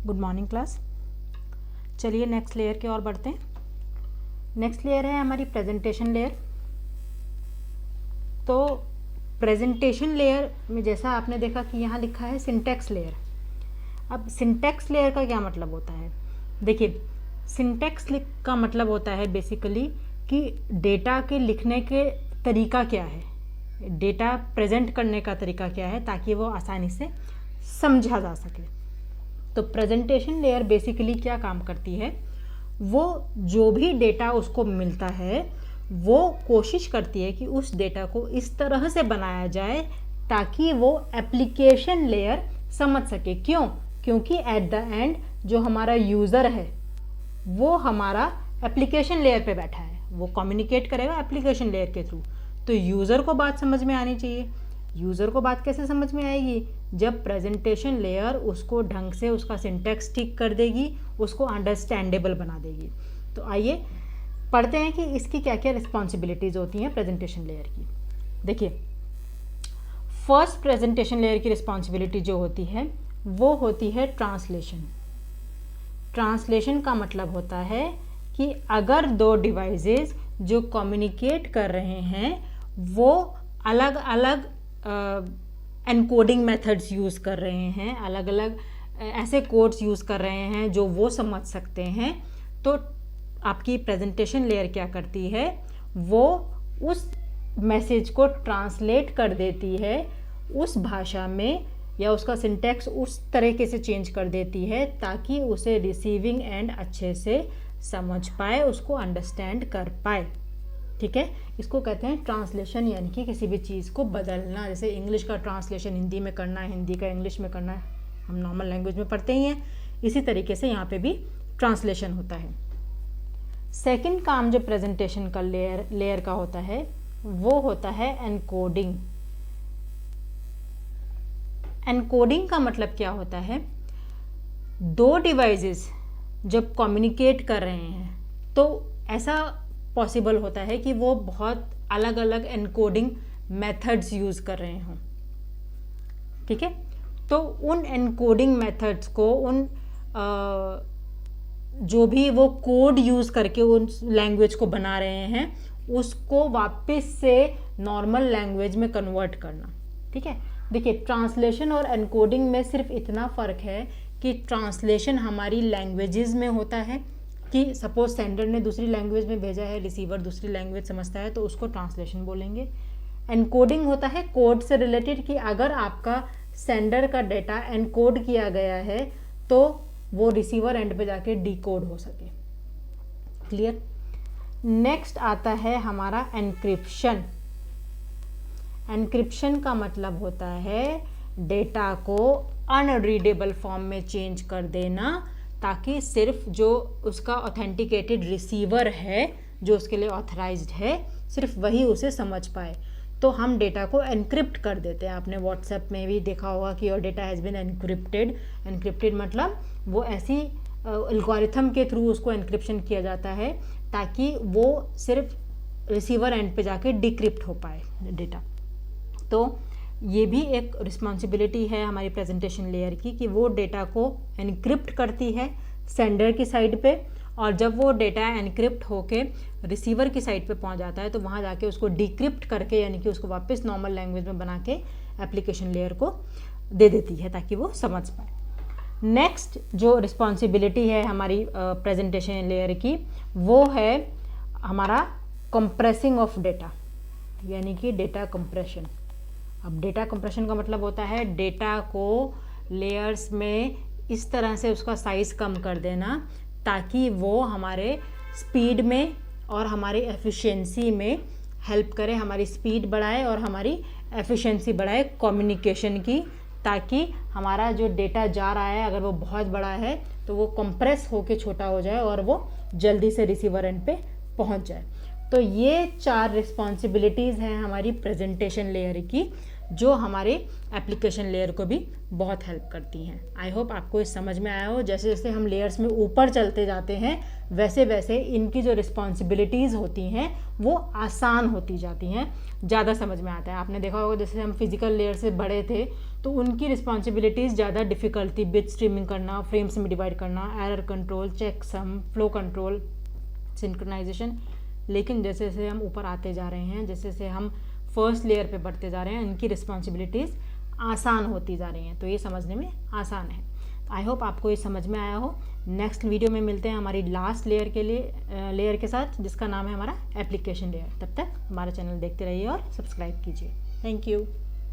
Good morning class. चलिए next layer की ओर बढ़ते हैं। नेक्स्ट लेयर है हमारी प्रेजेंटेशन लेयर। तो प्रेजेंटेशन लेयर में जैसा आपने देखा कि यहाँ लिखा है सिंटैक्स लेयर। अब सिंटैक्स लेयर का क्या मतलब होता है? देखिए, सिंटैक्स का मतलब होता है बेसिकली कि डेटा के लिखने के तरीका क्या है, डेटा प्रेजेंट करने का तरीका क्या है, ताकि वो आसानी से समझा जा सके। तो प्रेजेंटेशन लेयर बेसिकली क्या काम करती है, वो जो भी डेटा उसको मिलता है वो कोशिश करती है कि उस डेटा को इस तरह से बनाया जाए ताकि वो एप्लीकेशन लेयर समझ सके। क्यों? क्योंकि एट द एंड जो हमारा यूज़र है वो हमारा एप्लीकेशन लेयर पे बैठा है, वो कम्युनिकेट करेगा एप्लीकेशन लेयर के थ्रू। तो यूज़र को बात समझ में आनी चाहिए। यूज़र को बात कैसे समझ में आएगी? जब प्रेजेंटेशन लेयर उसको ढंग से उसका सिंटैक्स ठीक कर देगी, उसको अंडरस्टैंडेबल बना देगी। तो आइए पढ़ते हैं कि इसकी क्या क्या रिस्पॉन्सिबिलिटीज़ होती हैं प्रेजेंटेशन लेयर की। देखिए, फर्स्ट प्रेजेंटेशन लेयर की रिस्पॉन्सिबिलिटी जो होती है वो होती है ट्रांसलेशन। ट्रांसलेशन का मतलब होता है कि अगर दो डिवाइसेस जो कम्युनिकेट कर रहे हैं वो अलग अलग एनकोडिंग मेथड्स यूज़ कर रहे हैं, अलग अलग ऐसे कोड्स यूज़ कर रहे हैं जो वो समझ सकते हैं, तो आपकी प्रेजेंटेशन लेयर क्या करती है, वो उस मैसेज को ट्रांसलेट कर देती है उस भाषा में, या उसका सिंटैक्स उस तरीके से चेंज कर देती है ताकि उसे रिसीविंग एंड अच्छे से समझ पाए, उसको अंडरस्टैंड कर पाए। ठीक है, इसको कहते हैं ट्रांसलेशन, यानी कि किसी भी चीज़ को बदलना। जैसे इंग्लिश का ट्रांसलेशन हिंदी में करना है, हिंदी का इंग्लिश में करना है, हम नॉर्मल लैंग्वेज में पढ़ते ही हैं। इसी तरीके से यहाँ पे भी ट्रांसलेशन होता है। सेकंड काम जो प्रेजेंटेशन का लेयर का होता है वो होता है एनकोडिंग। एनकोडिंग का मतलब क्या होता है? दो डिवाइसेस जब कम्युनिकेट कर रहे हैं तो ऐसा पॉसिबल होता है कि वो बहुत अलग अलग एनकोडिंग मेथड्स यूज़ कर रहे हों। ठीक है, तो उन एनकोडिंग मेथड्स को, उन जो भी वो कोड यूज़ करके उस लैंग्वेज को बना रहे हैं उसको वापस से नॉर्मल लैंग्वेज में कन्वर्ट करना। ठीक है, देखिए, ट्रांसलेशन और एनकोडिंग में सिर्फ इतना फ़र्क है कि ट्रांसलेशन हमारी लैंग्वेजेस में होता है कि सपोज सेंडर ने दूसरी लैंग्वेज में भेजा है, रिसीवर दूसरी लैंग्वेज समझता है, तो उसको ट्रांसलेशन बोलेंगे। एनकोडिंग होता है कोड से रिलेटेड, कि अगर आपका सेंडर का डेटा एनकोड किया गया है तो वो रिसीवर एंड पे जाके डिकोड हो सके। क्लियर? नेक्स्ट आता है हमारा एनक्रिप्शन। एनक्रिप्शन का मतलब होता है डेटा को अनरीडेबल फॉर्म में चेंज कर देना ताकि सिर्फ जो उसका ऑथेंटिकेटेड रिसीवर है, जो उसके लिए ऑथराइज्ड है, सिर्फ वही उसे समझ पाए। तो हम डेटा को एनक्रिप्ट कर देते हैं। आपने व्हाट्सएप में भी देखा होगा कि your data has been encrypted. Encrypted मतलब वो ऐसी एल्गोरिथम के थ्रू उसको एनक्रिप्शन किया जाता है ताकि वो सिर्फ रिसीवर एंड पे जाके डिक्रिप्ट हो पाए डेटा। तो ये भी एक रिस्पॉन्सिबिलिटी है हमारी प्रेजेंटेशन लेयर की कि वो डेटा को एनक्रिप्ट करती है सेंडर की साइड पे, और जब वो डेटा एनक्रिप्ट होके रिसीवर की साइड पे पहुंच जाता है तो वहाँ जाके उसको डिक्रिप्ट करके, यानी कि उसको वापस नॉर्मल लैंग्वेज में बना के एप्लीकेशन लेयर को दे देती है ताकि वो समझ पाए। नेक्स्ट जो रिस्पॉन्सिबिलिटी है हमारी प्रेजेंटेशन लेयर की वो है हमारा कंप्रेसिंग ऑफ डेटा, यानी कि डेटा कंप्रेशन। अब डेटा कंप्रेशन का मतलब होता है डेटा को लेयर्स में इस तरह से उसका साइज़ कम कर देना ताकि वो हमारे स्पीड में और हमारी एफिशिएंसी में हेल्प करे, हमारी स्पीड बढ़ाए और हमारी एफिशिएंसी बढ़ाए कम्युनिकेशन की, ताकि हमारा जो डेटा जा रहा है अगर वो बहुत बड़ा है तो वो कंप्रेस होके छोटा हो जाए और वो जल्दी से रिसीवर एंड पे पहुंच जाए। तो ये 4 रिस्पॉन्सिबिलिटीज़ हैं हमारी प्रेजेंटेशन लेयर की जो हमारे एप्लीकेशन लेयर को भी बहुत हेल्प करती हैं। आई होप आपको ये समझ में आया हो। जैसे जैसे हम लेयर्स में ऊपर चलते जाते हैं वैसे वैसे इनकी जो रिस्पॉन्सिबिलिटीज़ होती हैं वो आसान होती जाती हैं, ज़्यादा समझ में आता है। आपने देखा होगा जैसे हम फिजिकल लेयर से बड़े थे तो उनकी रिस्पॉन्सिबिलिटीज़ ज़्यादा डिफ़िकल्ट थी, बिट स्ट्रीमिंग करना, फ्रेम्स में डिवाइड करना, एरर कंट्रोल, चेक सम, फ्लो कंट्रोल, सिंक्रोनाइजेशन। लेकिन जैसे जैसे हम ऊपर आते जा रहे हैं, जैसे जैसे हम फर्स्ट लेयर पे बढ़ते जा रहे हैं, इनकी रिस्पॉन्सिबिलिटीज़ आसान होती जा रही हैं, तो ये समझने में आसान है। आई होप आपको ये समझ में आया हो। नेक्स्ट वीडियो में मिलते हैं हमारी लास्ट लेयर के लिए लेयर के साथ, जिसका नाम है हमारा एप्लीकेशन लेयर। तब तक हमारा चैनल देखते रहिए और सब्सक्राइब कीजिए। Thank you.